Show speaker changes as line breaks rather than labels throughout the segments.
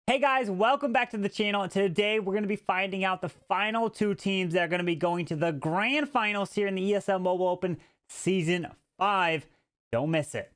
Hey guys, welcome back to the channel. And today we're going to be finding out the final two teams that are going to be going to the grand finals here in the ESL Mobile Open Season 5. Don't miss it.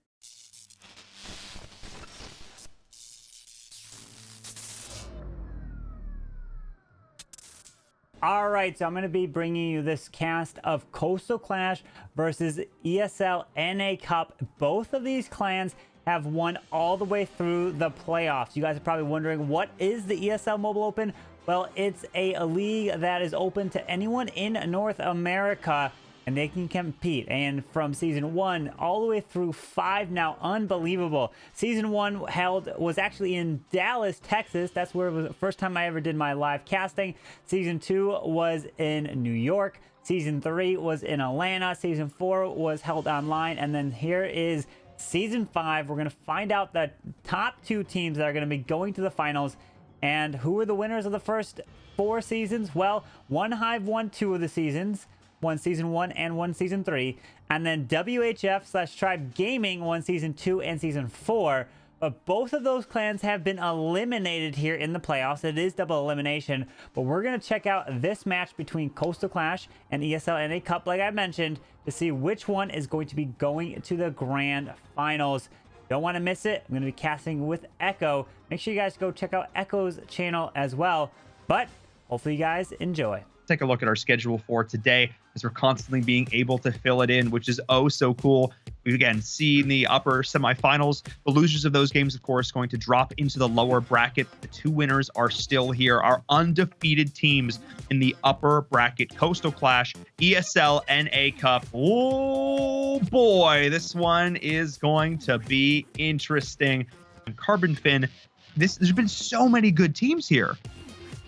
All right, so I'm going to be bringing you this cast of Coastal Clash versus ESL NA Cup. Both of these clans have won all the way through the playoffs. You guys are probably wondering, what is the ESL Mobile Open? Well, it's a league that is open to anyone in North America, and they can compete. And from season 1 all the way through 5 now, unbelievable. Season 1 was actually in Dallas, Texas. That's where it was the first time I ever did my live casting. Season 2 was in New York. Season 3 was in Atlanta. Season 4 was held online. And then here is Season 5. We're going to find out the top 2 teams that are going to be going to the finals. And who are the winners of the first 4 seasons? Well, One Hive won 2 of the seasons. Won Season 1 and won Season 3. And then WHF/Tribe Gaming won Season 2 and Season 4. But both of those clans have been eliminated here in the playoffs. It is double elimination. But we're going to check out this match between Coastal Clash and ESL NA Cup, like I mentioned, to see which one is going to be going to the grand finals. Don't want to miss it. I'm going to be casting with Echo. Make sure you guys go check out Echo's channel as well. But hopefully you guys enjoy.
Take a look at our schedule for today, as we're constantly being able to fill it in, which is oh so cool. We've again seen the upper semifinals. The losers of those games, of course, going to drop into the lower bracket. The 2 winners are still here. Our undefeated teams in the upper bracket: Coastal Clash, ESL NA Cup. Oh boy, this one is going to be interesting. And Carbonfin, there's been so many good teams here.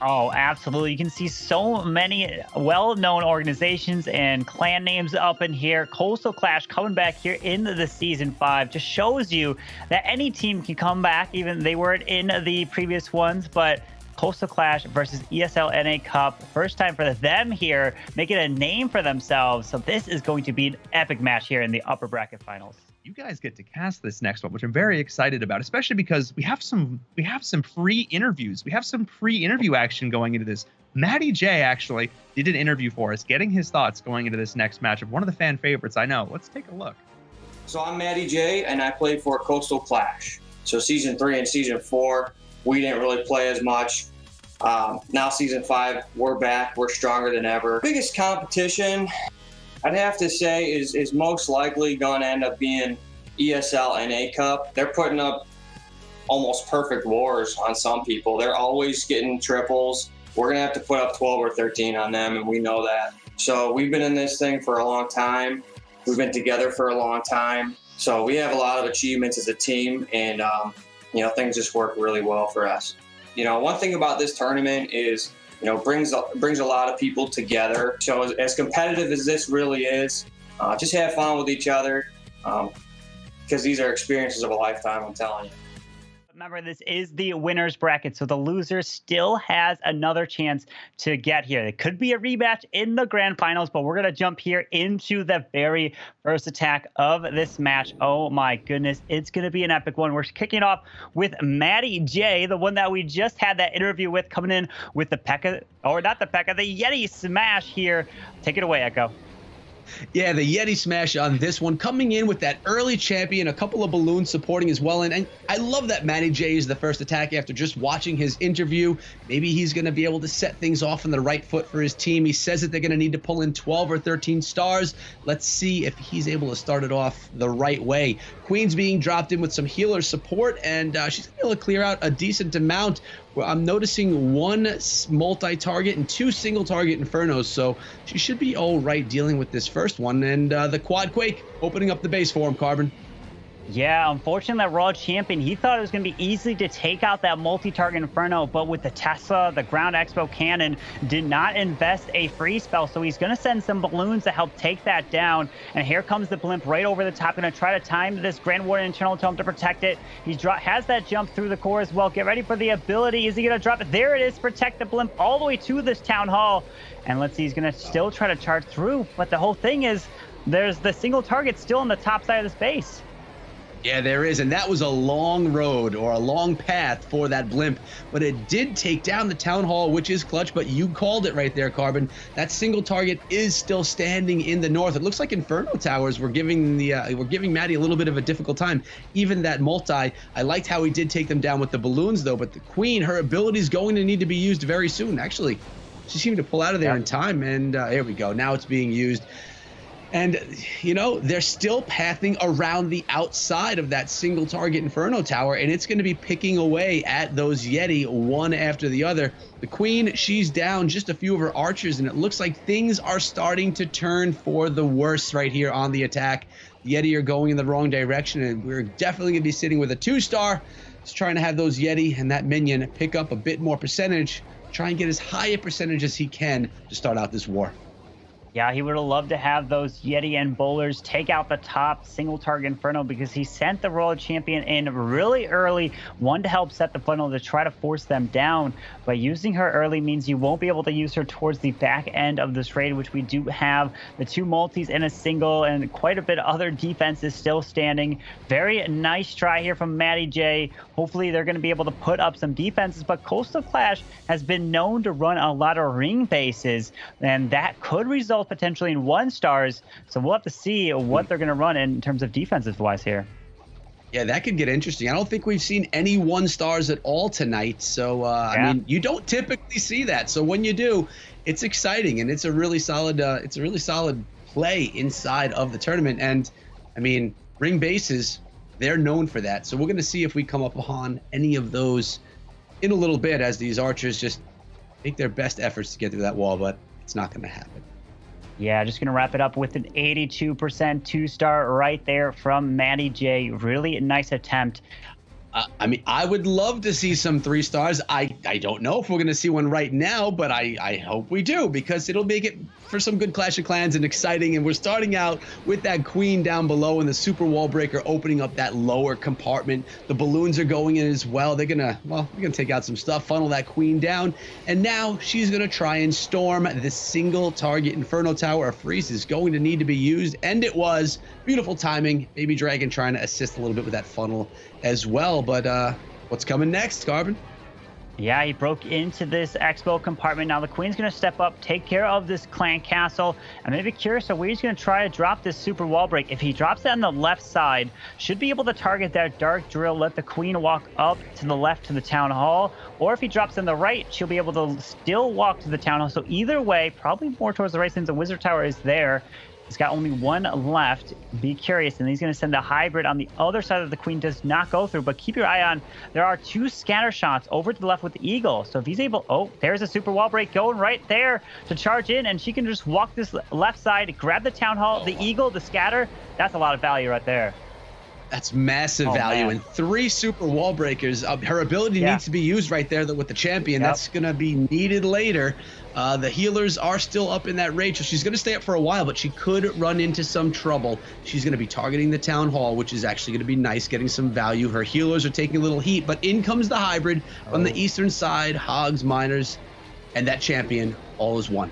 Oh, absolutely. You can see so many well-known organizations and clan names up in here. Coastal Clash coming back here into the Season 5 just shows you that any team can come back, even they weren't in the previous ones. But Coastal Clash versus ESL NA Cup, first time for them here, making a name for themselves. So this is going to be an epic match here in the upper bracket finals.
You guys get to cast this next one, which I'm very excited about, especially because we have some free interviews. We have some pre-interview action going into this. Matty J actually did an interview for us, getting his thoughts going into this next match of one of the fan favorites I know. Let's take a look.
So I'm Matty J, and I played for Coastal Clash. So Season 3 and Season 4, we didn't really play as much. Now Season 5, we're back. We're stronger than ever. Biggest competition, I'd have to say, is most likely going to end up being ESL NA Cup. They're putting up almost perfect wars on some people. They're always getting triples. We're going to have to put up 12 or 13 on them, and we know that. So we've been in this thing for a long time. We've been together for a long time. So we have a lot of achievements as a team, and things just work really well for us. One thing about this tournament is, brings a lot of people together. So as competitive as this really is, just have fun with each other, because these are experiences of a lifetime, I'm telling you.
Remember, this is the winner's bracket, so the loser still has another chance to get here. It could be a rematch in the grand finals, but we're going to jump here into the very first attack of this match. Oh my goodness, it's going to be an epic one. We're kicking off with Matty J, the one that we just had that interview with, coming in with the P.E.K.K.A, or not the P.E.K.K.A, the Yeti Smash here. Take it away, Echo.
Yeah, the Yeti Smash on this one, coming in with that early champion, a couple of balloons supporting as well. And I love that Matty J is the first attack after just watching his interview. Maybe he's going to be able to set things off on the right foot for his team. He says that they're going to need to pull in 12 or 13 stars. Let's see if he's able to start it off the right way. Queen's being dropped in with some healer support, and she's going to be able to clear out a decent amount. Well, I'm noticing 1 multi-target and 2 single-target Infernos, so she should be all right dealing with this first one. And the Quad Quake opening up the base for him, Carbon.
Yeah, unfortunately, that Raw Champion, he thought it was going to be easy to take out that multi-target Inferno, but with the Tesla, the Ground Expo Cannon, did not invest a free spell, so he's going to send some balloons to help take that down. And here comes the Blimp right over the top, going to try to time this Grand Warden Internal Tome to protect it. He has that jump through the core as well. Get ready for the ability. Is he going to drop it? There it is. Protect the Blimp all the way to this Town Hall. And let's see, he's going to still try to charge through, but the whole thing is there's the single target still on the top side of the space.
Yeah, there is, and that was a long road or a long path for that blimp, but it did take down the town hall, which is clutch. But you called it right there, Carbon. That single target is still standing in the north. It looks like Inferno Towers were giving Maddie a little bit of a difficult time. Even that multi, I liked how he did take them down with the balloons though. But the Queen, her ability is going to need to be used very soon. Actually, she seemed to pull out of there in time, and here we go. Now it's being used. And, you know, they're still pathing around the outside of that single target Inferno Tower, and it's going to be picking away at those Yeti one after the other. The Queen, she's down just a few of her archers, and it looks like things are starting to turn for the worse right here on the attack. The Yeti are going in the wrong direction, and we're definitely going to be sitting with a 2-star. Just trying to have those Yeti and that minion pick up a bit more percentage, try and get as high a percentage as he can to start out this war.
Yeah, he would have loved to have those Yeti and bowlers take out the top single target Inferno, because he sent the Royal Champion in really early, one to help set the funnel to try to force them down. But using her early means you won't be able to use her towards the back end of this raid, which we do have the 2 multis and a single, and quite a bit of other defenses still standing. Very nice try here from Maddie J. Hopefully they're going to be able to put up some defenses, but Coastal Clash has been known to run a lot of ring bases, and that could result potentially in 1-stars. So we'll have to see what they're going to run in terms of defensive wise here.
Yeah, that could get interesting. I don't think we've seen any 1-stars at all tonight. So, I mean, you don't typically see that. So when you do, it's exciting, and it's a really solid play inside of the tournament. And I mean, ring bases, they're known for that. So we're going to see if we come up upon any of those in a little bit as these archers just make their best efforts to get through that wall, but it's not going to happen.
Yeah, just going to wrap it up with an 82% 2-star right there from Maddie J. Really nice attempt.
I mean, I would love to see some 3-stars. I don't know if we're going to see one right now, but I hope we do, because it'll make it for some good Clash of Clans and exciting. And we're starting out with that Queen down below and the Super Wall Breaker opening up that lower compartment. The balloons are going in as well. They're going to take out some stuff, funnel that Queen down. And now she's going to try and storm the single target Inferno Tower. A freeze is going to need to be used, and it was. Beautiful timing. Baby Dragon trying to assist a little bit with that funnel as well. But what's coming next, Carbon?
Yeah, he broke into this expo compartment. Now the Queen's going to step up, take care of this clan castle. I'm maybe curious, so he's going to try to drop this super wall break. If he drops that on the left side, should be able to target that dark drill, let the Queen walk up to the left to the town hall. Or if he drops on the right, she'll be able to still walk to the town hall. So either way, probably more towards the right since the Wizard Tower is there. He's got only one left. Be curious, and he's going to send a hybrid on the other side that the Queen does not go through. But keep your eye on, there are 2 scatter shots over to the left with the Eagle. So if he's able, oh, there's a super wall break going right there to charge in, and she can just walk this left side, grab the Town Hall, the Eagle, the scatter. That's a lot of value right there.
That's massive value.
Man.
And 3 super wall breakers. Her ability needs to be used right there with the champion. That's going to be needed later. The healers are still up in that raid, so she's going to stay up for a while, but she could run into some trouble. She's going to be targeting the town hall, which is actually going to be nice, getting some value. Her healers are taking a little heat, but in comes the hybrid from the eastern side, Hogs, Miners, and that champion. All is one.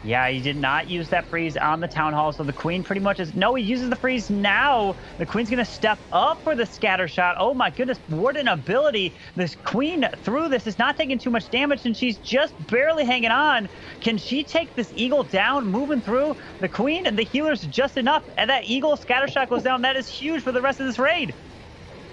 Yeah, he did not use that freeze on the town hall, so the Queen pretty much is... No, he uses the freeze now. The Queen's going to step up for the scatter shot. Oh my goodness, Warden ability. This Queen through this is not taking too much damage, and she's just barely hanging on. Can she take this Eagle down, moving through? The Queen and the healers just enough, and that Eagle scatter shot goes down. That is huge for the rest of this raid.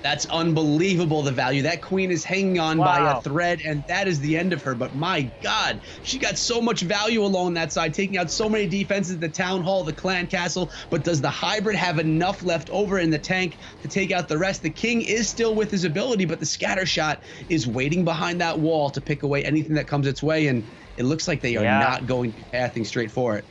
That's unbelievable, the value. That Queen is hanging on by a thread, and that is the end of her. But my God, she got so much value along that side, taking out so many defenses, the town hall, the clan castle. But does the hybrid have enough left over in the tank to take out the rest? The King is still with his ability, but the scatter shot is waiting behind that wall to pick away anything that comes its way, and it looks like they are not going to be pathing straight for it.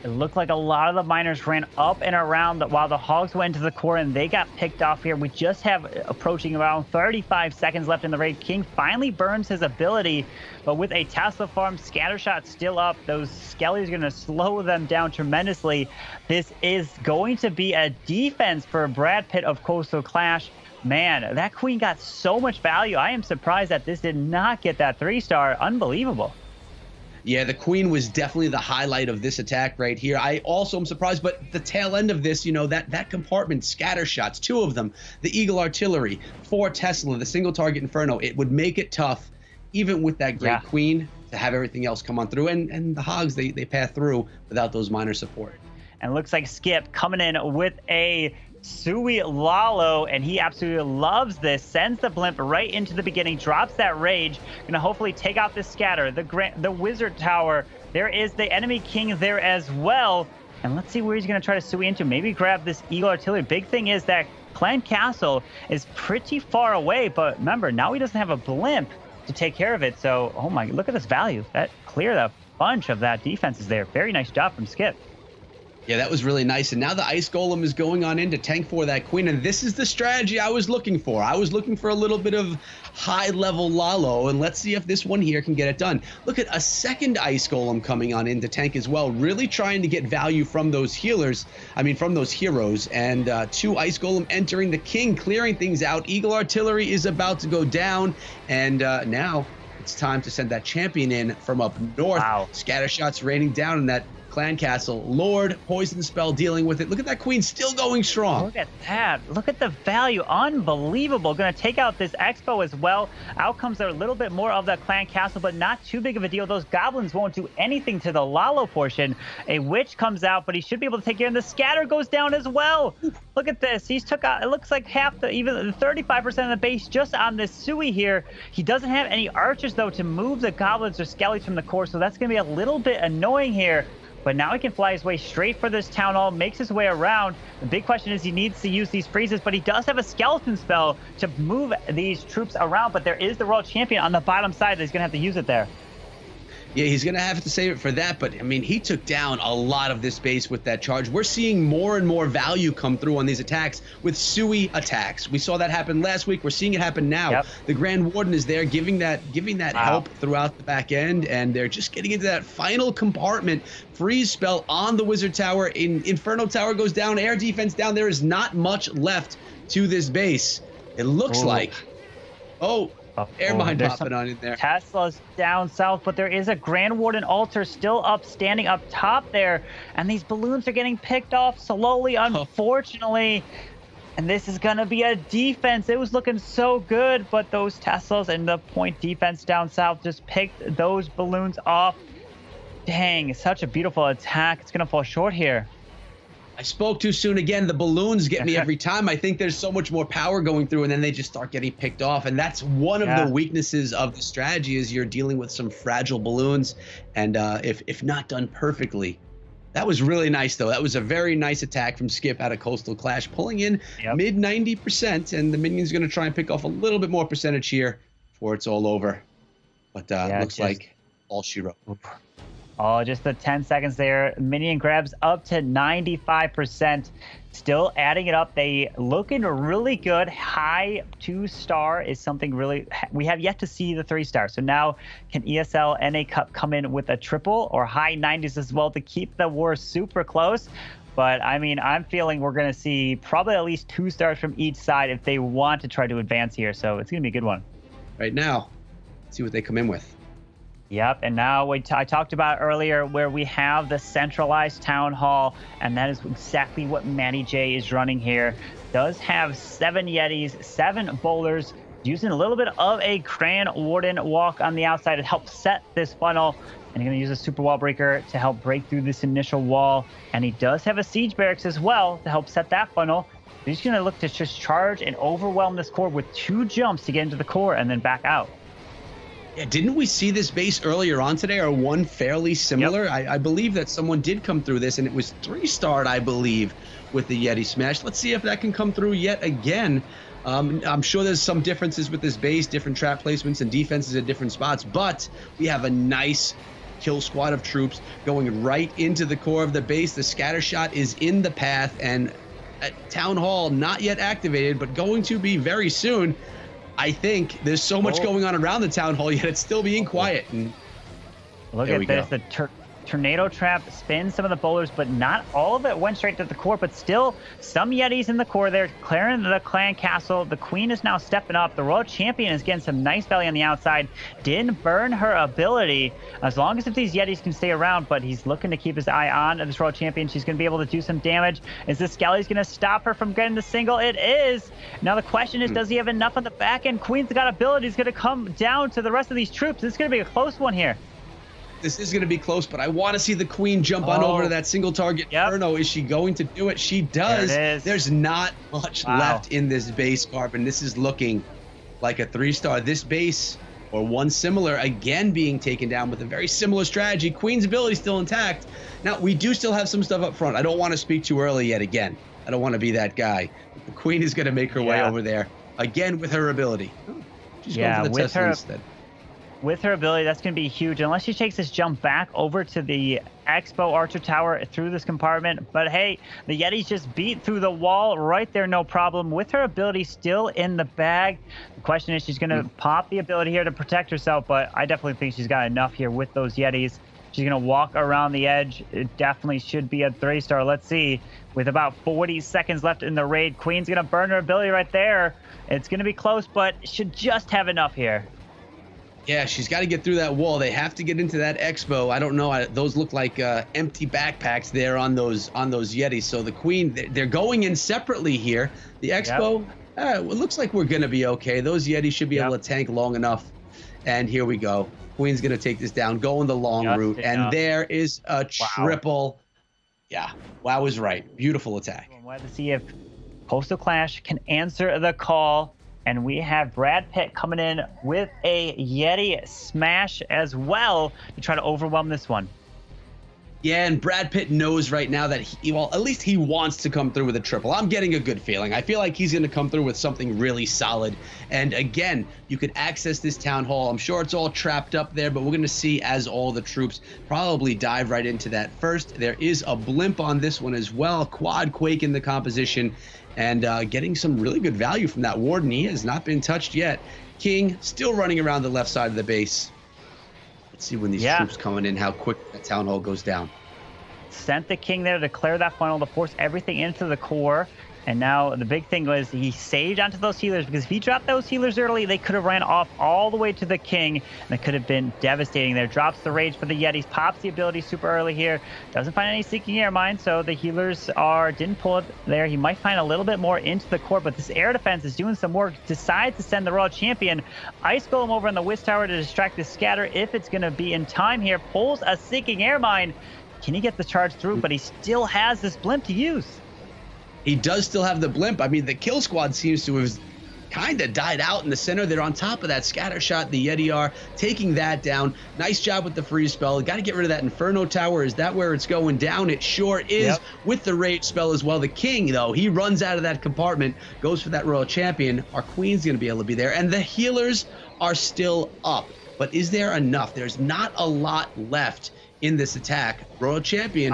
It looked like a lot of the miners ran up and around while the Hogs went to the core, and they got picked off here. We just have approaching around 35 seconds left in the raid. King finally burns his ability, but with a Tesla farm scatter shot still up, those Skellies are going to slow them down tremendously. This is going to be a defense for Brad Pitt of Coastal Clash. Man, that Queen got so much value. I am surprised that this did not get that 3-star. Unbelievable.
Yeah, the queen was definitely the highlight of this attack right here. I also am surprised, but the tail end of this, you know, that compartment, scatter shots, 2 of them, the Eagle Artillery, 4 Tesla, the single target Inferno, it would make it tough, even with that great queen, to have everything else come on through. And the Hogs, they pass through without those minor support.
And looks like Skip coming in with a Sui Lalo, and he absolutely loves this. Sends the blimp right into the beginning, drops that rage, gonna hopefully take out the scatter, the wizard tower. There is the enemy king there as well, and let's see where he's gonna try to Sui into. Maybe grab this Eagle Artillery. Big thing is that Clan Castle is pretty far away, but remember, now he doesn't have a blimp to take care of it. So, oh my, look at this value. That cleared a bunch of that defense is there. Very nice job from Skip.
Yeah, that was really nice. And now the Ice Golem is going on in to tank for that queen. And this is the strategy I was looking for. I was looking for a little bit of high-level Lalo, and let's see if this one here can get it done. Look at a second Ice Golem coming on in to tank as well, really trying to get value from those healers. I mean, from those heroes. And 2 Ice Golem entering the king, clearing things out. Eagle Artillery is about to go down, and now it's time to send that champion in from up north.
Wow.
Scatter shots raining down in that Clan Castle. Lord, poison spell dealing with it. Look at that queen still going strong.
Look at that. Look at the value. Unbelievable. Going to take out this Expo as well. Out comes a little bit more of the Clan Castle, but not too big of a deal. Those goblins won't do anything to the Lalo portion. A witch comes out, but he should be able to take care of it. And the scatter goes down as well. Look at this. He's took out, it looks like half the, even 35% of the base just on this Sui here. He doesn't have any archers, though, to move the goblins or skellies from the core, so that's going to be a little bit annoying here. But now he can fly his way straight for this town hall, makes his way around. The big question is he needs to use these freezes, but he does have a skeleton spell to move these troops around. But there is the world champion on the bottom side that he's going to have to use it there.
Yeah, he's going to have to save it for that. But, I mean, he took down a lot of this base with that charge. We're seeing more and more value come through on these attacks with Sui attacks. We saw that happen last week. We're seeing it happen now.
Yep.
The Grand Warden is there giving that help throughout the back end. And they're just getting into that final compartment. Freeze spell on the Wizard Tower. Inferno Tower goes down. Air defense down. There is not much left to this base. It looks like. Oh. Air mine popping on in there.
Tesla's down south, but there is a Grand Warden altar still up, standing up top there. And these balloons are getting picked off slowly, unfortunately. And this is going to be a defense. It was looking so good, but those Teslas and the point defense down south just picked those balloons off. Dang, such a beautiful attack. It's going to fall short here.
I spoke too soon again. The balloons get me every time. I think there's so much more power going through, and then they just start getting picked off. And that's one of the weaknesses of the strategy is you're dealing with some fragile balloons. And if not done perfectly, that was really nice, though. That was a very nice attack from Skip out of Coastal Clash, pulling in mid 90%. And the minion's going to try and pick off a little bit more percentage here before it's all over. But looks like all she wrote.
Oh, just the 10 seconds there. Minion grabs up to 95%. Still adding it up. They looking really good. High 2-star is something really... We have yet to see the 3-star. So now can ESL NA Cup come in with a triple or high 90s as well to keep the war super close? But, I mean, I'm feeling we're going to see probably at least 2 stars from each side if they want to try to advance here. So it's going to be a good one.
Right now, let's see what they come in with.
Yep, and now I talked about earlier where we have the centralized town hall, and that is exactly what Matty J is running here. Does have 7 Yetis, 7 bowlers, using a little bit of a Grand Warden walk on the outside to help set this funnel. And he's going to use a super wall breaker to help break through this initial wall. And he does have a siege barracks as well to help set that funnel. He's going to look to just charge and overwhelm this core with 2 jumps to get into the core and then back out.
Yeah, didn't we see this base earlier on today, or one fairly similar? Yep. I believe that someone did come through this, and it was 3-starred, I believe, with the Yeti Smash. Let's see if that can come through yet again. I'm sure there's some differences with this base, different trap placements and defenses at different spots, but we have a nice kill squad of troops going right into the core of the base. The scatter shot is in the path, and at Town Hall, not yet activated, but going to be very soon. I think there's so much going on around the town hall, yet it's still being quiet. And
look at this. Tornado Trap, spin some of the boulders, but not all of it went straight to the core, but still some Yetis in the core there, clearing the clan castle. The queen is now stepping up. The Royal Champion is getting some nice value on the outside. Didn't burn her ability, as long as if these Yetis can stay around, but he's looking to keep his eye on this Royal Champion. She's going to be able to do some damage. Is this Skelly's going to stop her from getting the single? It is. Now the question is, does he have enough on the back end? Queen's got abilities, going to come down to the rest of these troops. This is going to be a close one here.
This is going to be close, but I want to see the queen jump on over to that single target Inferno. Is she going to do it? She does.
There it is.
There's not much left in this base, Carbon. This is looking like a 3-star. This base, or one similar, again being taken down with a very similar strategy. Queen's ability still intact. Now, we do still have some stuff up front. I don't want to speak too early yet again. I don't want to be that guy. The queen is going to make her way over there, again with her ability. Oh, she's going for the Tesla instead.
With her ability, that's going to be huge, unless she takes this jump back over to the Expo Archer Tower through this compartment. But hey, the Yetis just beat through the wall right there, no problem. With her ability still in the bag, the question is, she's going to pop the ability here to protect herself, but I definitely think she's got enough here with those Yetis. She's going to walk around the edge. It definitely should be a 3-star. Let's see. With about 40 seconds left in the raid, Queen's going to burn her ability right there. It's going to be close, but should just have enough here.
Yeah, she's got to get through that wall. They have to get into that Expo. I don't know. Those look like empty backpacks there on those Yetis. So the Queen, they're going in separately here. The Expo, it looks like we're going to be okay. Those Yetis should be able to tank long enough. And here we go. Queen's going to take this down, going the long route. And there is a triple. Yeah, wow is right. Beautiful attack.
I wanted to see if Coastal Clash can answer the call. And we have Brad Pitt coming in with a Yeti smash as well to try to overwhelm this one.
Yeah, and Brad Pitt knows right now that well, at least he wants to come through with a triple. I'm getting a good feeling. I feel like he's going to come through with something really solid. And again, you could access this town hall. I'm sure it's all trapped up there, but we're going to see as all the troops probably dive right into that first. There is a blimp on this one as well. Quad Quake in the composition. And getting some really good value from that Warden. He has not been touched yet. King still running around the left side of the base. Let's see when these troops coming in, how quick that town hall goes down.
Sent the King there to clear that funnel, to force everything into the core. And now the big thing was he saved onto those healers, because if he dropped those healers early, they could have ran off all the way to the King, and it could have been devastating there. Drops the rage for the Yetis, pops the ability super early here. Doesn't find any Seeking Air Mine, so the healers didn't pull it there. He might find a little bit more into the core, but this air defense is doing some work. Decides to send the Royal Champion Ice Golem over on the Wiz Tower to distract the scatter if it's going to be in time here. Pulls a Seeking Air Mine. Can he get the charge through? But he still has this blimp to use.
He does still have the blimp. I mean, the kill squad seems to have kind of died out in the center. They're on top of that scatter shot. The Yeti are taking that down. Nice job with the freeze spell. Got to get rid of that Inferno Tower. Is that where it's going down? It sure is, with the rage spell as well. The King, though, he runs out of that compartment, goes for that Royal Champion. Our Queen's going to be able to be there. And the healers are still up. But is there enough? There's not a lot left in this attack. Royal Champion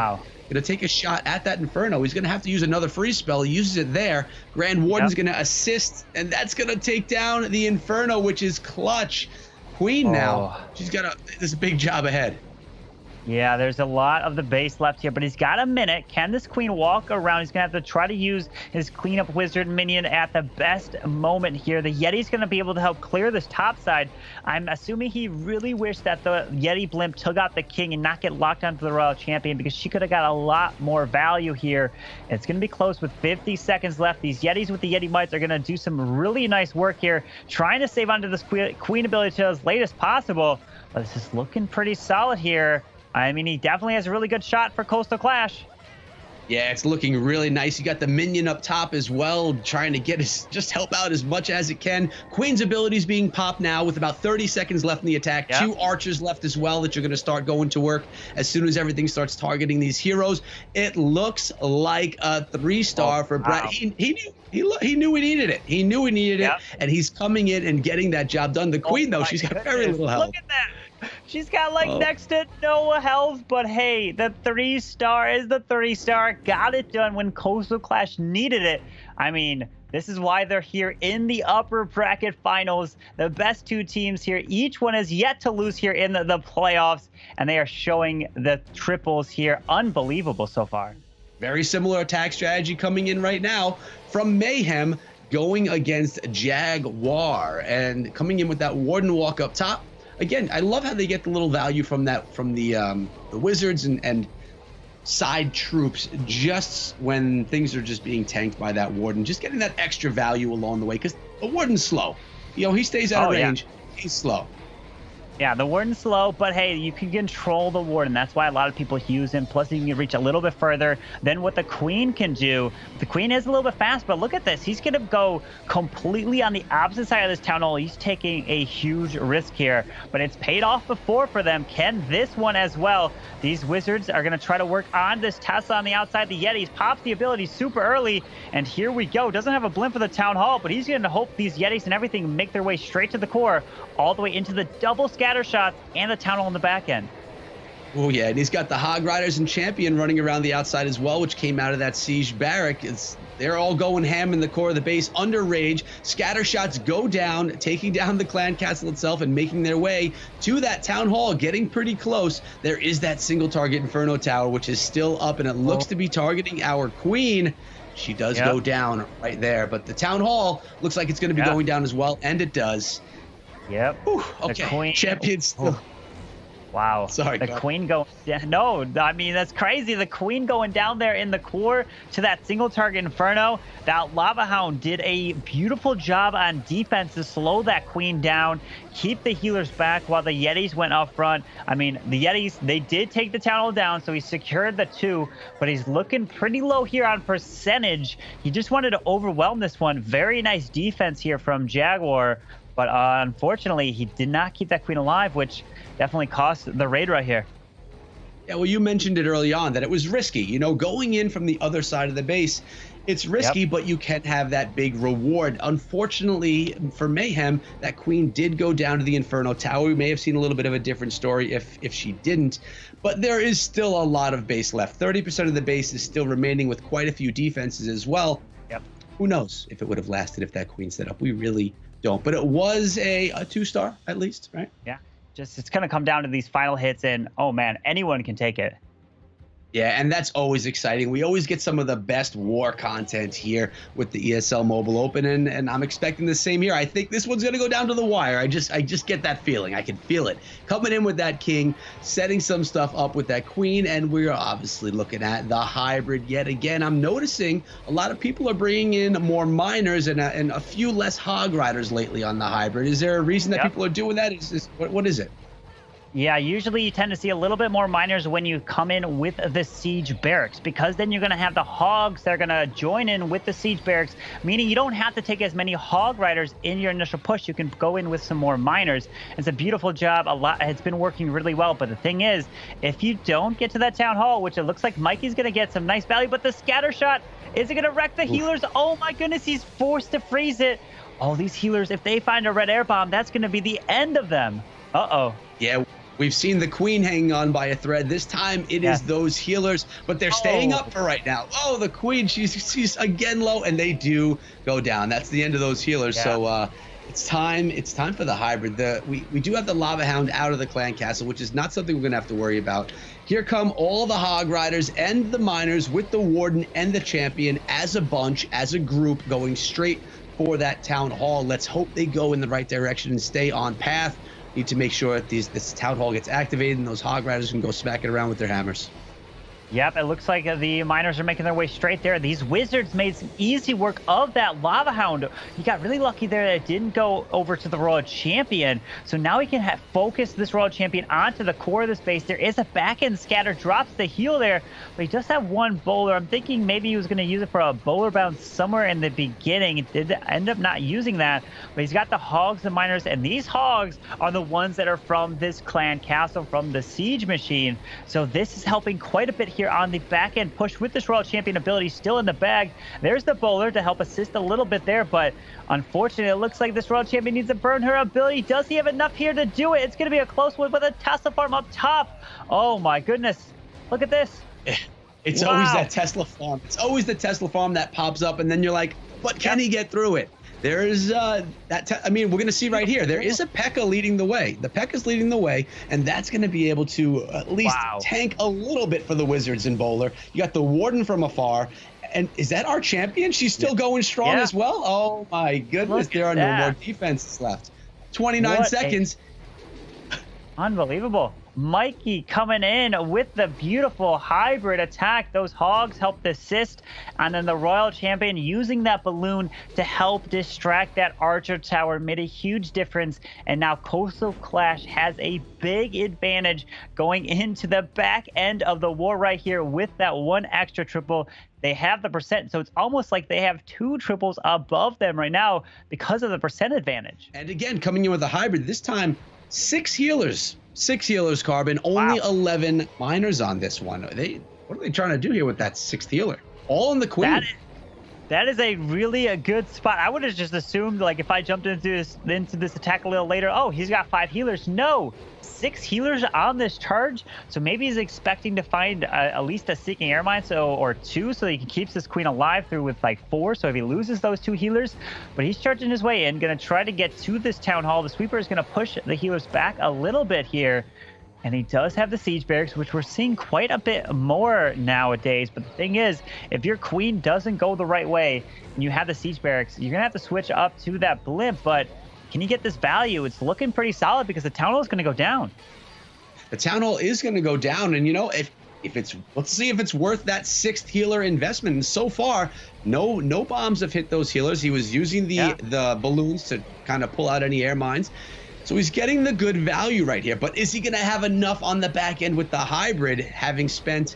going to take a shot at that Inferno. He's going to have to use another freeze spell. He uses it there. Grand Warden's going to assist, and that's going to take down the Inferno, which is clutch. Queen now, she's got this big job ahead.
Yeah, there's a lot of the base left here, but he's got a minute. Can this Queen walk around? He's going to have to try to use his cleanup wizard minion at the best moment here. The Yeti's going to be able to help clear this top side. I'm assuming he really wished that the Yeti blimp took out the King and not get locked onto the Royal Champion, because she could have got a lot more value here. It's going to be close with 50 seconds left. These Yetis with the Yeti Mites are going to do some really nice work here, trying to save onto this Queen ability to as late as possible. But this is looking pretty solid here. I mean, he definitely has a really good shot for Coastal Clash.
Yeah, it's looking really nice. You got the minion up top as well, trying to get just help out as much as it can. Queen's abilities being popped now with about 30 seconds left in the attack. 2 archers left as well that you're going to start going to work as soon as everything starts targeting these heroes. It looks like a 3-star for Brad. He knew he needed it. He knew he needed it, and he's coming in and getting that job done. The Queen, though, she's got very little health.
Look at that. She's got like next to no health, but hey, the 3-star is the 3-star. Got it done when Coastal Clash needed it. I mean, This is why they're here in the upper bracket finals. The best two teams here. Each one has yet to lose here in the playoffs, and they are showing the triples here. Unbelievable so far.
Very similar attack strategy coming in right now from Mayhem, going against Jaguar, and coming in with that Warden walk up top. Again, I love how they get the little value from that, from the Wizards and side troops just when things are just being tanked by that Warden, just getting that extra value along the way, because the Warden's slow. You know, he stays out of range. Yeah. He's slow.
Yeah, the Warden's slow, but hey, you can control the Warden. That's why a lot of people use him. Plus, you can reach a little bit further than what the Queen can do. The Queen is a little bit fast, but look at this. He's going to go completely on the opposite side of this town hall. He's taking a huge risk here, but it's paid off before for them. Can this one as well? These Wizards are going to try to work on this Tesla on the outside. The Yetis pops the ability super early, and here we go. Doesn't have a blimp for the town hall, but he's going to hope these Yetis and everything make their way straight to the core, all the way into the double scatter shots and the town hall on the back end.
Oh yeah, and he's got the Hog Riders and Champion running around the outside as well, which came out of that siege barrack. They're all going ham in the core of the base under rage. Scatter shots go down, taking down the clan castle itself and making their way to that town hall, getting pretty close. There is that single target Inferno Tower, which is still up, and it looks to be targeting our Queen. She does go down right there, but the town hall looks like it's going to be going down as well, and it does.
Yep.
Whew, okay.
The Queen.
Champion still.
Wow.
Sorry,
the Queen going. No, I mean, that's crazy. The Queen going down there in the core to that single target Inferno. That Lava Hound did a beautiful job on defense to slow that Queen down, keep the healers back while the Yetis went up front. I mean, the Yetis, they did take the town hall down, so he secured the 2, but he's looking pretty low here on percentage. He just wanted to overwhelm this one. Very nice defense here from Jaguar. But unfortunately, he did not keep that Queen alive, which definitely cost the raid right here.
Yeah, well, you mentioned it early on that it was risky. You know, going in from the other side of the base, it's risky, but you can have that big reward. Unfortunately for Mayhem, that Queen did go down to the Inferno Tower. We may have seen a little bit of a different story if she didn't. But there is still a lot of base left. 30% of the base is still remaining with quite a few defenses as well.
Yep.
Who knows if it would have lasted if that Queen set up. We really don't. But it was a 2-star at least, right?
Yeah. Just it's going to come down to these final hits, and oh man, anyone can take it.
Yeah, and that's always exciting. We always get some of the best war content here with the ESL Mobile Open, and I'm expecting the same here. I think this one's going to go down to the wire. I just get that feeling. I can feel it. Coming in with that King, setting some stuff up with that Queen, and we're obviously looking at the hybrid yet again. I'm noticing a lot of people are bringing in more miners and a few less Hog Riders lately on the hybrid. Is there a reason that people are doing that? What is it?
Yeah, usually you tend to see a little bit more miners when you come in with the siege barracks, because then you're going to have the hogs that are going to join in with the siege barracks, meaning you don't have to take as many hog riders in your initial push. You can go in with some more miners. It's a beautiful job. It's been working really well, but the thing is, if you don't get to that town hall, which it looks like Mikey's going to get some nice value, but the scatter shot, is it going to wreck the healers? Oh my goodness, he's forced to freeze it. All these healers, if they find a red air bomb, that's going to be the end of them. Uh-oh.
Yeah. We've seen the Queen hanging on by a thread. This time it is those healers, but they're staying up for right now. Oh, the Queen, she's again low, and they do go down. That's the end of those healers. Yeah. So it's time for the hybrid. We do have the Lava Hound out of the clan castle, which is not something we're gonna have to worry about. Here come all the Hog Riders and the miners with the Warden and the Champion as a bunch, as a group, going straight for that town hall. Let's hope they go in the right direction and stay on path. Need to make sure that this town hall gets activated and those Hog Riders can go smack it around with their hammers.
Yep, it looks like the miners are making their way straight there. These Wizards made some easy work of that Lava Hound. He got really lucky there that it didn't go over to the Royal Champion. So now he can focus this Royal Champion onto the core of the space. There is a back-end scatter, drops the heal there, but he does have one bowler. I'm thinking maybe he was going to use it for a bowler bounce somewhere in the beginning. He did end up not using that, but he's got the Hogs and miners, and these Hogs are the ones that are from this clan castle, from the Siege Machine. So this is helping quite a bit here on the back end push with this Royal Champion ability still in the bag. There's the bowler to help assist a little bit there, but unfortunately it looks like this Royal Champion needs to burn her ability. Does he have enough here to do it? It's going to be a close one with a Tesla farm up top. Oh my goodness, look at this.
It's always that Tesla farm. It's always the Tesla farm that pops up, and then you're like, but can he get through it? There is we're going to see right here. There is a P.E.K.K.A leading the way. The P.E.K.K.A is leading the way, and that's going to be able to at least tank a little bit for the Wizards in Bowler. You got the Warden from afar. And is that our champion? She's still going strong as well? Oh, my goodness. There are no more defenses left. 29 seconds.
Unbelievable. Mikey coming in with the beautiful hybrid attack. Those hogs helped assist, and then the Royal Champion using that balloon to help distract that Archer Tower made a huge difference, and now Coastal Clash has a big advantage going into the back end of the war right here with that one extra triple. They have the percent, so it's almost like they have 2 triples above them right now because of the percent advantage.
And again, coming in with a hybrid, this time 6 healers. 6 healers, Carbon. Only 11 miners on this one. What are they trying to do here with that 6th healer? All in the Queen.
That is a really good spot. I would have just assumed, like, if I jumped into this attack a little later, oh, he's got 5 healers. No, 6 healers on this charge. So maybe he's expecting to find at least a Seeking Air Mine or 2, so he can keep this Queen alive through with like 4. So if he loses those 2 healers, but he's charging his way in, going to try to get to this Town Hall. The Sweeper is going to push the healers back a little bit here. And he does have the Siege Barracks, which we're seeing quite a bit more nowadays. But the thing is, if your Queen doesn't go the right way and you have the Siege Barracks, you're going to have to switch up to that Blimp. But can you get this value? It's looking pretty solid because the Town Hall is going to go down.
The Town Hall is going to go down. And, you know, if it's, let's see if it's worth that 6th healer investment. And so far, no bombs have hit those healers. He was using the balloons to kind of pull out any air mines. So he's getting the good value right here, but is he going to have enough on the back end with the hybrid, having spent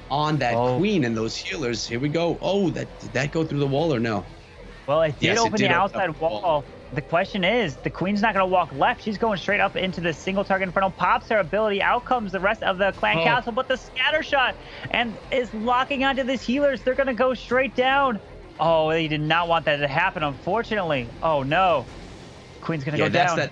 on that Queen and those healers? Here we go. Oh, did that go through the wall or no?
Well, it did open the outside wall. The question is, the Queen's not going to walk left. She's going straight up into the single target Inferno. Pops her ability. Out comes the rest of the Clan Castle, but the scatter shot and is locking onto these healers. They're going to go straight down. Oh, they did not want that to happen, unfortunately. Oh, no. Queen's going to go down.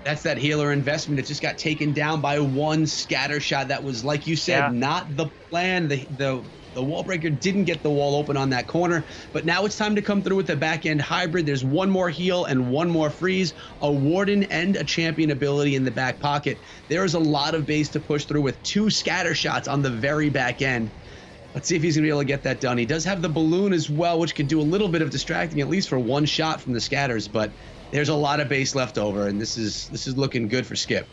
That's that healer investment. It just got taken down by one scatter shot. That was, like you said, not the plan. The wall breaker didn't get the wall open on that corner, but now it's time to come through with the back end hybrid. There's one more heal and one more freeze, a Warden and a Champion ability in the back pocket. There is a lot of base to push through with 2 scatter shots on the very back end. Let's see if he's going to be able to get that done. He does have the balloon as well, which can do a little bit of distracting, at least for 1 shot from the scatters, but there's a lot of base left over, and this is looking good for Skip.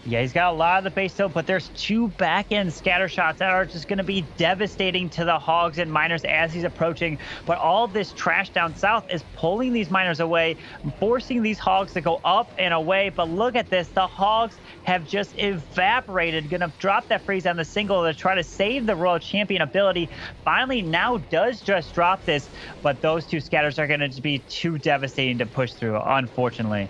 Yeah, he's got a lot of the base still, but there's 2 back-end scatter shots that are just going to be devastating to the Hogs and Miners as he's approaching. But all this trash down south is pulling these Miners away, forcing these Hogs to go up and away. But look at this. The Hogs have just evaporated. Going to drop that freeze on the single to try to save the Royal Champion ability. Finally, now does just drop this, but those 2 scatters are going to be too devastating to push through, unfortunately.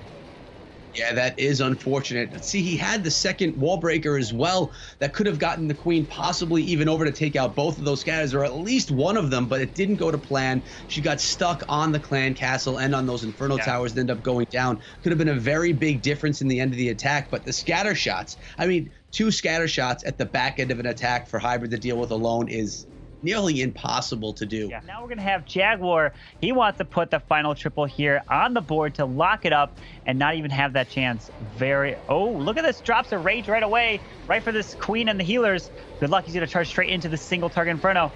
Yeah, that is unfortunate. See, he had the second wall breaker as well that could have gotten the Queen possibly even over to take out both of those scatters, or at least one of them, but it didn't go to plan. She got stuck on the Clan Castle and on those Inferno Towers that ended up going down. Could have been a very big difference in the end of the attack, but the scatter shots, I mean, 2 scatter shots at the back end of an attack for Hybrid to deal with alone is nearly impossible to do.
Yeah, now we're going to have Jaguar. He wants to put the final triple here on the board to lock it up and not even have that chance. Oh, look at this. Drops a rage right away, right for this Queen and the healers. Good luck. He's going to charge straight into the single target Inferno.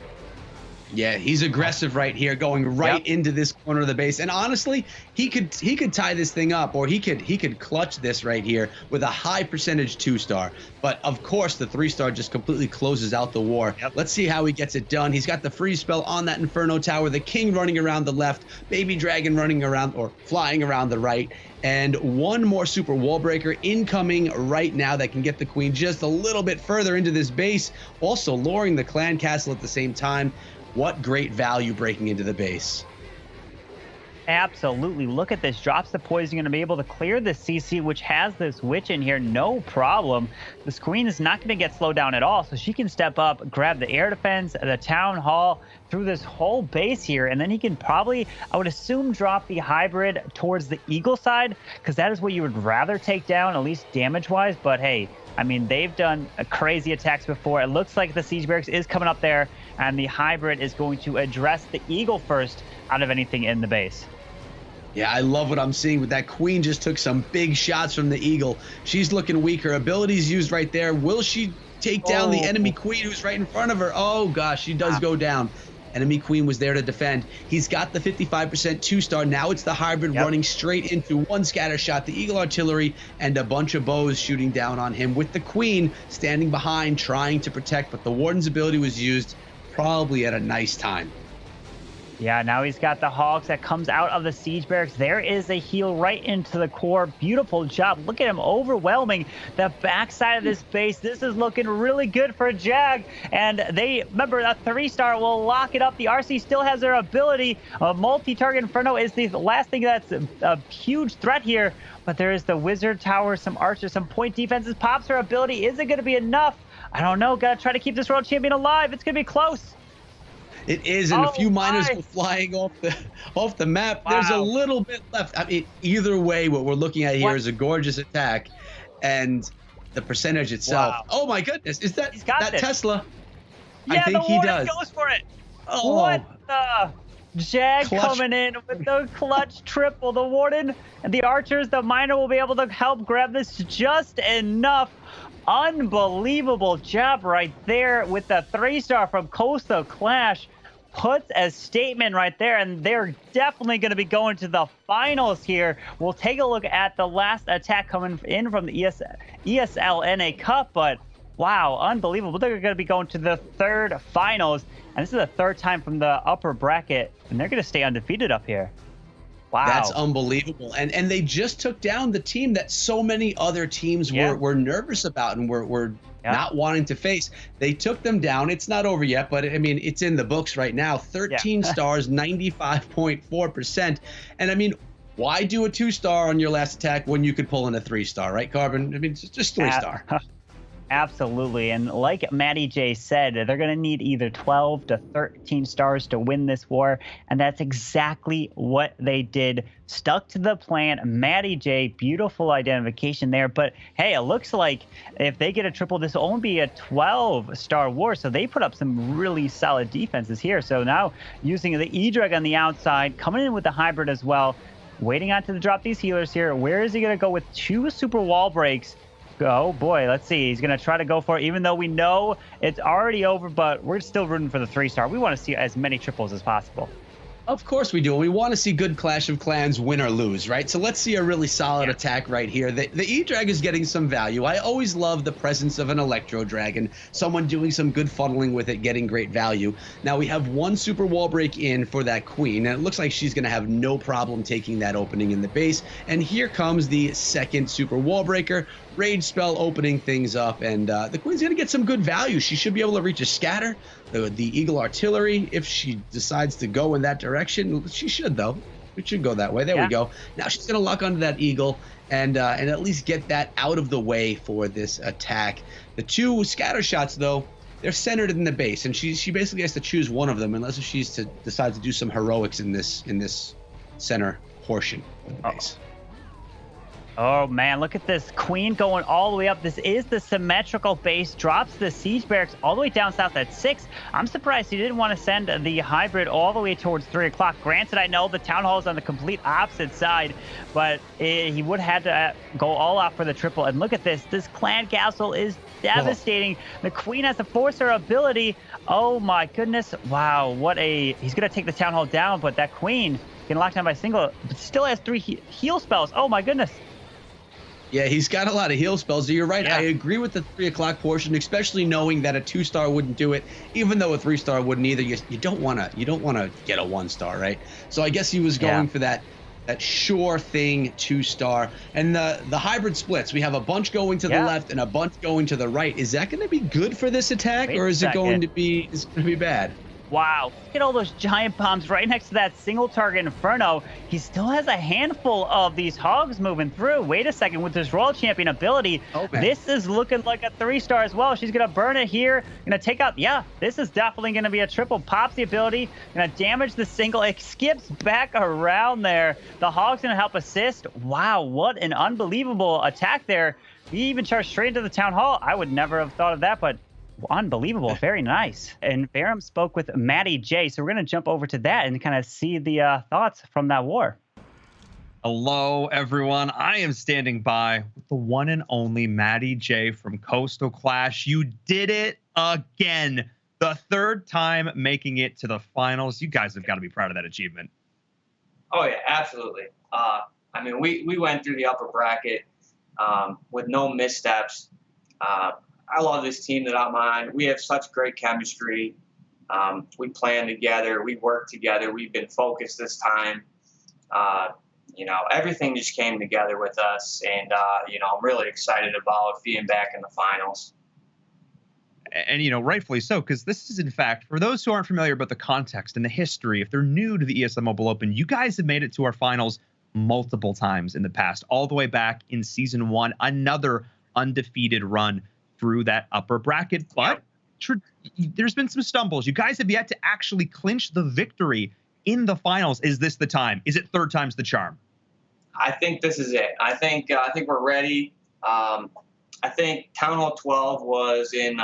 Yeah, he's aggressive right here, going right into this corner of the base. And honestly, he could tie this thing up, or he could clutch this right here with a high percentage 2-star. But of course, the 3-star just completely closes out the war. Let's see how he gets it done. He's got the freeze spell on that Inferno Tower, the King running around the left, Baby Dragon running around or flying around the right, and one more super wall breaker incoming right now that can get the Queen just a little bit further into this base, also lowering the Clan Castle at the same time. What great value breaking into the base.
Absolutely. Look at this. Drops the poison. Going to be able to clear the CC, which has this witch in here. No problem. This Queen is not going to get slowed down at all. So she can step up, grab the air defense, the town hall, through this whole base here. And then he can probably, I would assume, drop the hybrid towards the Eagle side, because that is what you would rather take down, at least damage-wise. But hey, I mean, they've done crazy attacks before. It looks like the Siege Barracks is coming up there. and the hybrid is going to address the eagle first out of anything in the base.
Yeah, I love what I'm seeing with that queen. Just took some big shots from the eagle. She's looking weak. Her ability's used right there. Will she take down the enemy queen who's right in front of her? Oh gosh, she does go down. Enemy queen was there to defend. He's got the 55% 2-star. Now it's the hybrid running straight into one scatter shot, the eagle artillery, and a bunch of bows shooting down on him with the queen standing behind trying to protect, but the warden's ability was used probably at a nice time.
Yeah, now he's got the hogs that comes out of the siege barracks. There is a heal right into the core. Beautiful job. Look at him overwhelming the backside of this base. This is looking really good for Jag. And they, remember, a 3-star will lock it up. The RC still has their ability. A multi-target Inferno is the last thing that's a huge threat here. But there is the wizard tower, some archers, some point defenses. Pops her ability. Is it going to be enough? I don't know. Got to try to keep this world champion alive. It's going to be close.
It is, and a few miners go flying off the map. Wow. There's a little bit left. I mean, either way, what we're looking at here is a gorgeous attack, and the percentage itself. Wow. Oh my goodness, is that Tesla?
Yeah,
I think he does.
Goes for it. Oh, what the? Jag coming in with the clutch triple. The warden and the archers, the miner will be able to help grab this just enough. Unbelievable job right there with the 3-star from Coastal Clash. Puts a statement right there, and they're definitely going to be going to the finals here. We'll take a look at the last attack coming in from the ESL NA Cup, but wow, unbelievable. They're going to be going to the third finals, and this is the third time from the upper bracket, and they're going to stay undefeated up here. Wow.
That's unbelievable. And they just took down the team that so many other teams were nervous about and were not wanting to face. They took them down. It's not over yet, but I mean, it's in the books right now. 13 stars, 95.4%. And I mean, why do a 2-star on your last attack when you could pull in a 3-star, right, Carbon? I mean, it's just 3-star.
Absolutely. And like Matty J said, they're going to need either 12 to 13 stars to win this war. And that's exactly what they did. Stuck to the plan. Matty J, beautiful identification there. But hey, it looks like if they get a triple, this will only be a 12-star war. So they put up some really solid defenses here. So now using the E-Drag on the outside, coming in with the hybrid as well, waiting on to drop these healers here. Where is he going to go with 2 super wall breaks? Oh boy, let's see. He's going to try to go for it, even though we know it's already over, but we're still rooting for the 3-star. We want to see as many triples as possible.
Of course we do. We want to see good Clash of Clans win or lose, right? So let's see a really solid attack right here. The E-Drag is getting some value. I always love the presence of an Electro Dragon, someone doing some good funneling with it, getting great value. Now we have 1 super wall break in for that queen, and it looks like she's going to have no problem taking that opening in the base. And here comes the 2nd super wall breaker. Rage spell opening things up, and the queen's going to get some good value. She should be able to reach a scatter. The eagle artillery, if she decides to go in that direction, she should, though. It should go that way. There we go. Now she's going to lock onto that eagle and at least get that out of the way for this attack. The 2 scatter shots, though, they're centered in the base, and she basically has to choose one of them unless she's to decide to do some heroics in this center portion of the base.
Oh man, look at this queen going all the way up. This is the symmetrical base, drops the siege barracks all the way down south at 6. I'm surprised he didn't want to send the hybrid all the way towards 3 o'clock. Granted, I know the town hall is on the complete opposite side, but he would have had to go all out for the triple. And look at this. This clan castle is devastating. The queen has to force her ability. Oh my goodness. Wow, he's going to take the town hall down, but that queen can lock down by single, but still has 3 heal spells. Oh my goodness.
Yeah, he's got a lot of heal spells. You're right. I agree with the 3 o'clock portion, especially knowing that a 2-star wouldn't do it, even though a 3-star wouldn't either. You don't want to get a 1-star, right? So I guess he was going for that sure thing 2-star. And the hybrid splits. We have a bunch going to the left and a bunch going to the right. Is that going to be good for this attack, or is it going to be bad?
Wow, look at all those giant bombs right next to that single target Inferno. He still has a handful of these hogs moving through. Wait a second, with this Royal Champion ability, this is looking like a 3-star as well. She's going to burn it here, going to take out, this is definitely going to be a triple. Pops the ability, going to damage the single. It skips back around there. The hog's going to help assist. Wow, what an unbelievable attack there. He even charged straight into the town hall. I would never have thought of that, but Unbelievable. Very nice. And Barum spoke with Matty J. So we're going to jump over to that and kind of see the thoughts from that war.
Hello, everyone. I am standing by with the one and only Matty J from Coastal Clash. You did it again. The third time making it to the finals. You guys have got to be proud of that achievement.
Oh, yeah, absolutely. I mean, we went through the upper bracket with no missteps. I love this team that I'm on. We have such great chemistry. We plan together. We work together. We've been focused this time. Everything just came together with us. And, I'm really excited about being back in the finals.
And, rightfully so, because this is, in fact, for those who aren't familiar about the context and the history, if they're new to the ESL Mobile Open, you guys have made it to our finals multiple times in the past, all the way back in season 1, another undefeated run through that upper bracket. But there's been some stumbles. You guys have yet to actually clinch the victory in the finals. Is this the time? Is it third time's the charm?
I think this is it. I think we're ready. I think Town Hall 12 was in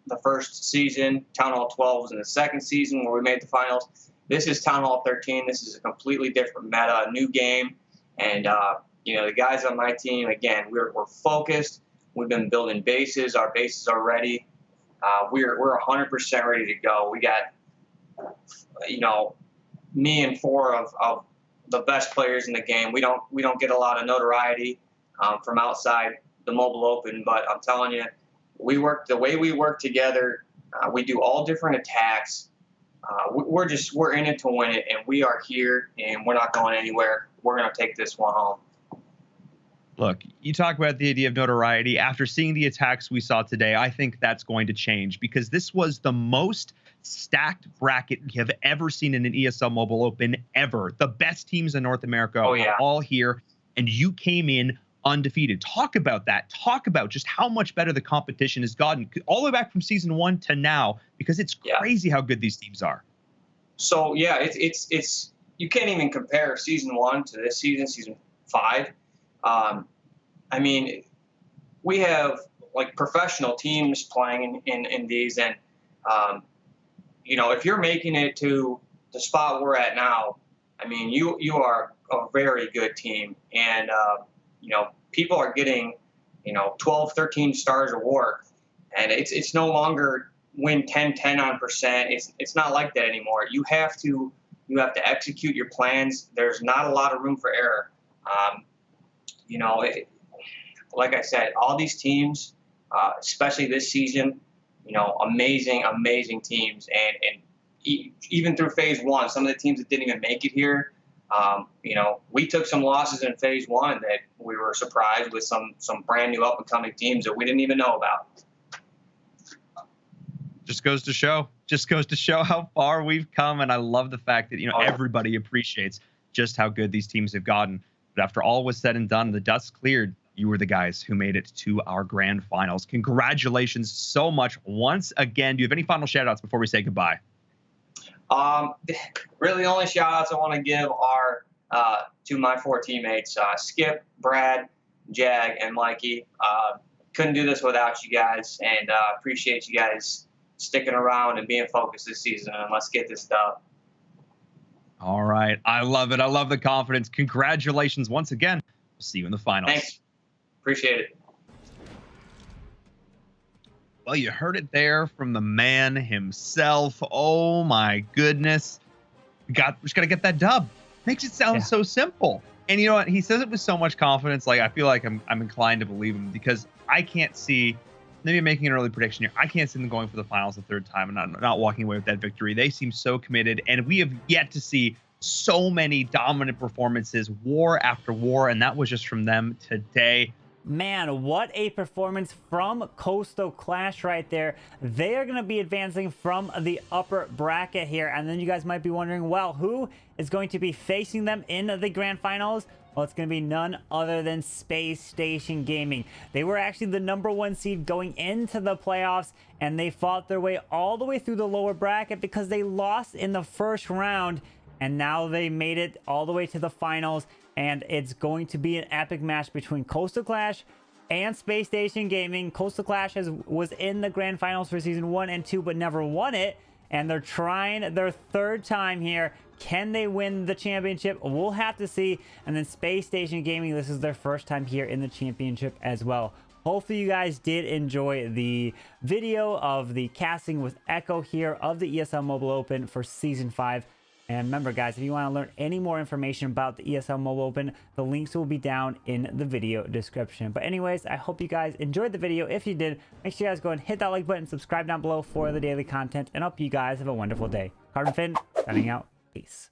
the first season. Town Hall 12 was in the second season where we made the finals. This is Town Hall 13. This is a completely different meta, a new game. And, the guys on my team, again, we're focused. We've been building bases. Our bases are ready. We're 100% ready to go. We got, me and 4 of the best players in the game. We don't get a lot of notoriety from outside the Mobile Open, but I'm telling you, the way we work together. We do all different attacks. We're in it to win it, and we are here, and we're not going anywhere. We're going to take this one home.
Look, you talk about the idea of notoriety. After seeing the attacks we saw today, I think that's going to change, because this was the most stacked bracket we have ever seen in an ESL Mobile Open ever. The best teams in North America are all here, and you came in undefeated. Talk about that. Talk about just how much better the competition has gotten all the way back from season 1 to now, because it's crazy how good these teams are.
So it's you can't even compare season 1 to this season 5. I mean, we have like professional teams playing in these, and if you're making it to the spot we're at now, I mean, you are a very good team, and people are getting 12, 13 stars of work, and it's no longer win 10 on percent. It's not like that anymore. You have to execute your plans. There's not a lot of room for error. Like I said, all these teams, especially this season, amazing teams. And even through phase 1, some of the teams that didn't even make it here, we took some losses in phase 1 that we were surprised with some brand new up and coming teams that we didn't even know about.
Just goes to show how far we've come. And I love the fact that, everybody appreciates just how good these teams have gotten. But after all was said and done, the dust cleared. You were the guys who made it to our grand finals. Congratulations so much once again. Do you have any final shout outs before we say goodbye?
Really, the only shout outs I want to give are to my 4 teammates, Skip, Brad, Jag, and Mikey. Couldn't do this without you guys, and appreciate you guys sticking around and being focused this season, and let's get this done.
All right. I love it. I love the confidence. Congratulations once again. We'll see you in the finals.
Thanks. Appreciate it.
Well, you heard it there from the man himself. Oh, my goodness. We just got to get that dub. Makes it sound so simple. And you know what? He says it with so much confidence. Like, I feel like I'm inclined to believe him, because I can't see, maybe I'm making an early prediction here, I can't see them going for the finals the third time and not walking away with that victory. They seem so committed, and we have yet to see so many dominant performances, war after war, and that was just from them today.
Man, what a performance from Coastal Clash right there. They are going to be advancing from the upper bracket here. And then you guys might be wondering, well, who is going to be facing them in the grand finals? Well, it's going to be none other than Space Station Gaming. They were actually the #1 seed going into the playoffs, and they fought their way all the way through the lower bracket because they lost in the first round. And now they made it all the way to the finals. And it's going to be an epic match between Coastal Clash and Space Station Gaming. Coastal Clash was in the grand finals for season 1 and 2, but never won it. And they're trying their third time here. Can they win the championship? We'll have to see. And then Space Station Gaming, this is their first time here in the championship as well. Hopefully you guys did enjoy the video of the casting with Echo here of the ESL Mobile Open for Season 5. And remember, guys, if you want to learn any more information about the ESL Mobile Open, the links will be down in the video description. But anyways, I hope you guys enjoyed the video. If you did, make sure you guys go and hit that like button, subscribe down below for the daily content, and I hope you guys have a wonderful day. Carbonfin, signing out. Peace.